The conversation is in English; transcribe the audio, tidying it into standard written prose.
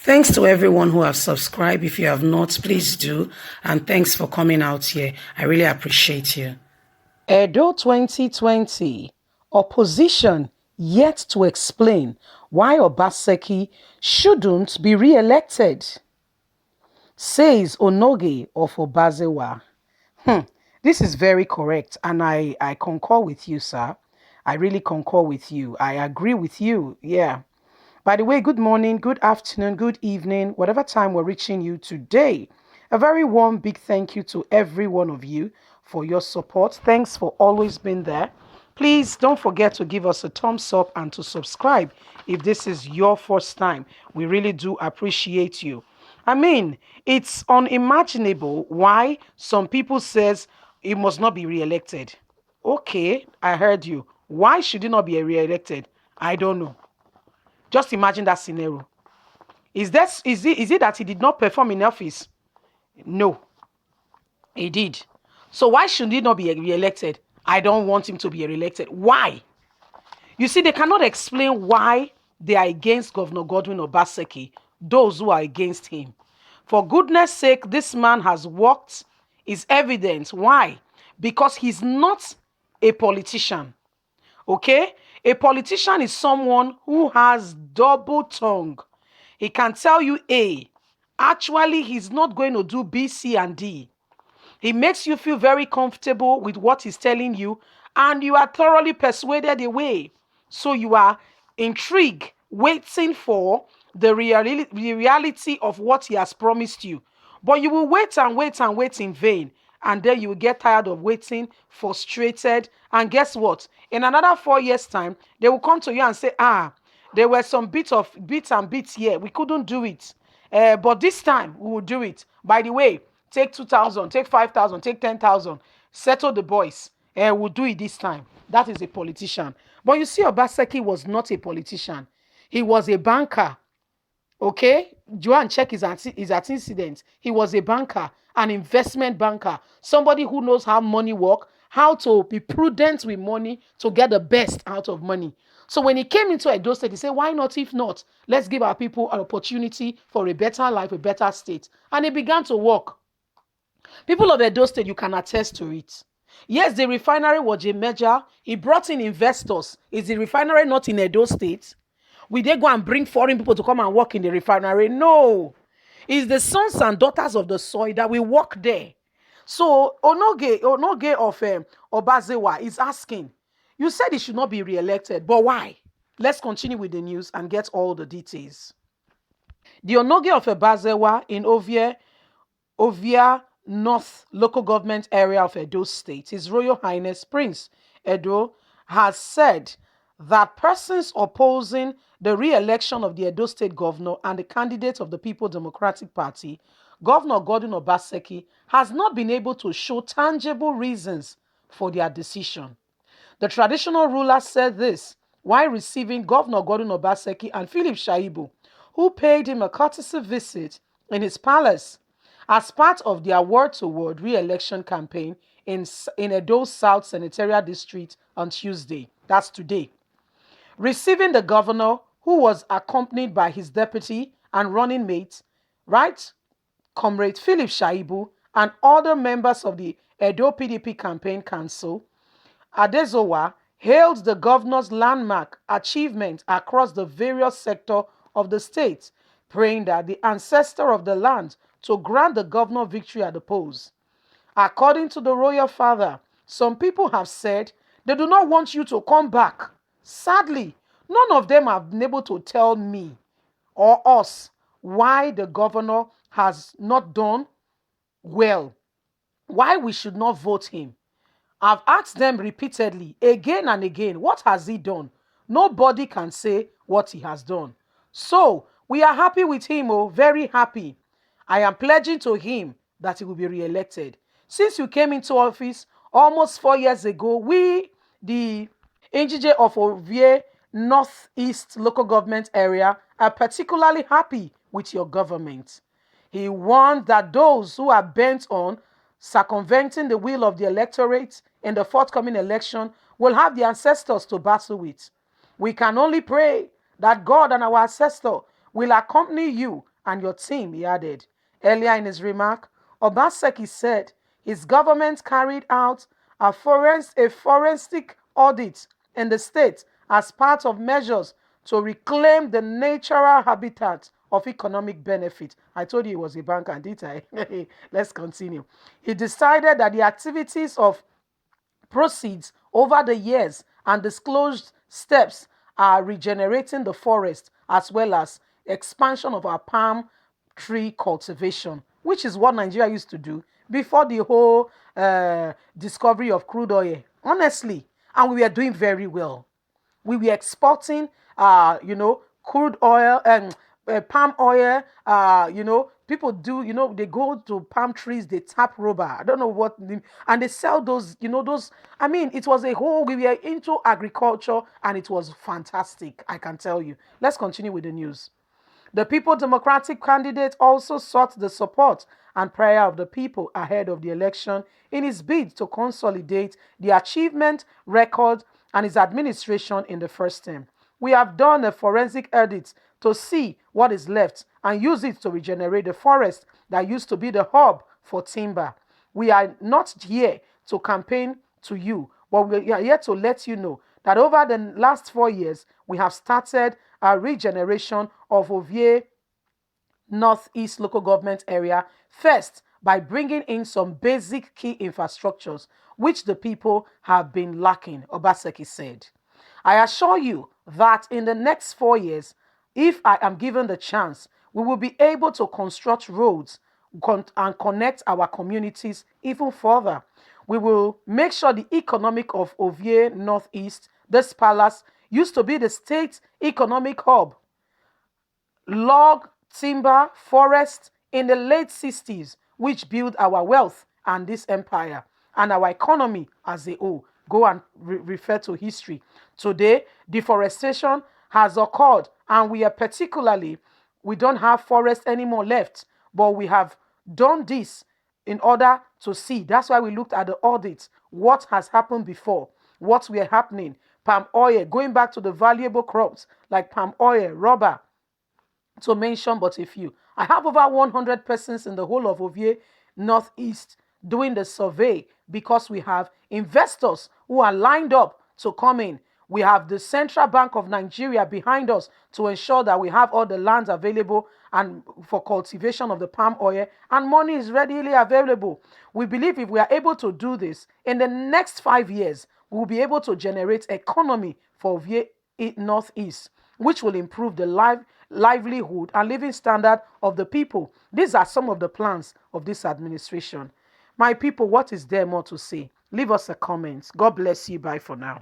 Thanks to everyone who have subscribed. If you have not, please do. And thanks for coming out here. I really appreciate you. Edo 2020. Opposition yet to explain why Obaseki shouldn't be re-elected, says Enogie of Obazuwa. This is very correct, and I concur with you, sir. I really concur with you. I agree with you. Yeah. By the way, good morning, good afternoon, good evening, whatever time we're reaching you today. A very warm, big thank you to every one of you for your support. Thanks for always being there. Please don't forget to give us a thumbs up and to subscribe if this is your first time. We really do appreciate you. I mean, it's unimaginable why some people says he must not be re-elected. Okay, I heard you. Why should he not be re-elected? I don't know. Just imagine that scenario. Is it that he did not perform in office? No, he did. So why should he not be re-elected? I don't want him to be re-elected. Why? You see, they cannot explain why they are against Governor Godwin Obaseki, those who are against him. For goodness sake, this man has worked, is evident. Why? Because he's not a politician. Okay? A politician is someone who has double tongue. He can tell you A. Actually, he's not going to do B, C, and D. He makes you feel very comfortable with what he's telling you, and you are thoroughly persuaded away. So you are intrigued, waiting for the reality of what he has promised you. But you will wait and wait and wait in vain. And then you will get tired of waiting, frustrated. And guess what? In another 4 years' time, they will come to you and say, there were some bits and bits here. We couldn't do it. But this time, we will do it. By the way, take 2,000, take 5,000, take 10,000. Settle the boys. We'll do it this time. That is a politician. But you see, Obaseki was not a politician. He was a banker. Okay? Joanne, check his antecedents. He was a banker, an investment banker, somebody who knows how money works, how to be prudent with money to get the best out of money. So when he came into Edo State, he said, why not? If not, let's give our people an opportunity for a better life, a better state. And it began to work. People of Edo State, you can attest to it. Yes, the refinery was a major. He brought in investors. Is the refinery not in Edo State? Will they go and bring foreign people to come and work in the refinery? No. It's the sons and daughters of the soil that will work there. So Enogie of Obazuwa is asking, you said he should not be re-elected, but why? Let's continue with the news and get all the details. The Enogie of Obazuwa in Ovia North local government area of Edo State, His Royal Highness Prince Edo has said that persons opposing the re-election of the Edo State governor and the candidate of the People Democratic Party, Governor Godwin Obaseki, has not been able to show tangible reasons for their decision. The traditional ruler said this while receiving Governor Godwin Obaseki and Philip Shaibu, who paid him a courtesy visit in his palace as part of their word-to-word re-election campaign in Edo South Senatorial District on Tuesday. That's today. Receiving the governor, who was accompanied by his deputy and running mate, right, Comrade Philip Shaibu, and other members of the Edo PDP campaign council, Obazuwa hailed the governor's landmark achievement across the various sectors of the state, praying that the ancestor of the land to grant the governor victory at the polls. According to the royal father, some people have said they do not want you to come back. Sadly, none of them have been able to tell me or us why the governor has not done well, why we should not vote him. I've asked them repeatedly, again and again, what has he done? Nobody can say what he has done. So, we are happy with him, very happy. I am pledging to him that he will be re-elected. Since you came into office almost 4 years ago, we, the Enogie of Ovie Northeast local government area, are particularly happy with your government. He warned that those who are bent on circumventing the will of the electorate in the forthcoming election will have the ancestors to battle with. We can only pray that God and our ancestor will accompany you and your team, he added. Earlier in his remark, Obaseki said his government carried out a forensic audit in the state as part of measures to reclaim the natural habitat of economic benefit. I told you he was a banker, didn't I? Let's continue. He decided that the activities of proceeds over the years and disclosed steps are regenerating the forest as well as expansion of our palm tree cultivation, which is what Nigeria used to do before the whole discovery of crude oil. Honestly, and we were doing very well. We were exporting, crude oil and palm oil. People do, they go to palm trees, they tap rubber. I don't know what, and they sell those, those. I mean, it was a whole, we were into agriculture and it was fantastic, I can tell you. Let's continue with the news. The People Democratic candidate also sought the support and prayer of the people ahead of the election in his bid to consolidate the achievement record and his administration in the first term. We have done a forensic audit to see what is left and use it to regenerate the forest that used to be the hub for timber. We are not here to campaign to you, but we are here to let you know that over the last 4 years, we have started a regeneration of Ovie Northeast local government area first by bringing in some basic key infrastructures which the people have been lacking, Obaseki said. I assure you that in the next 4 years, if I am given the chance, we will be able to construct roads and connect our communities even further. We will make sure the economic of Ovie Northeast, this palace, used to be the state economic hub, log, timber, forest in the late 60s, which built our wealth and this empire and our economy as a whole. Go and refer to history. Today, deforestation has occurred, and we don't have forest anymore left, but we have done this in order to see. That's why we looked at the audit, what has happened before, what were happening, palm oil, going back to the valuable crops like palm oil, rubber, to mention but a few. I have over 100 persons in the whole of Ovie Northeast doing the survey because we have investors who are lined up to come in. We have the Central Bank of Nigeria behind us to ensure that we have all the lands available and for cultivation of the palm oil, and money is readily available. We believe if we are able to do this in the next 5 years, we will be able to generate economy for Ovie Northeast, which will improve the livelihood and living standard of the people. These are some of the plans of this administration. My people, what is there more to say? Leave us a comment. God bless you. Bye for now.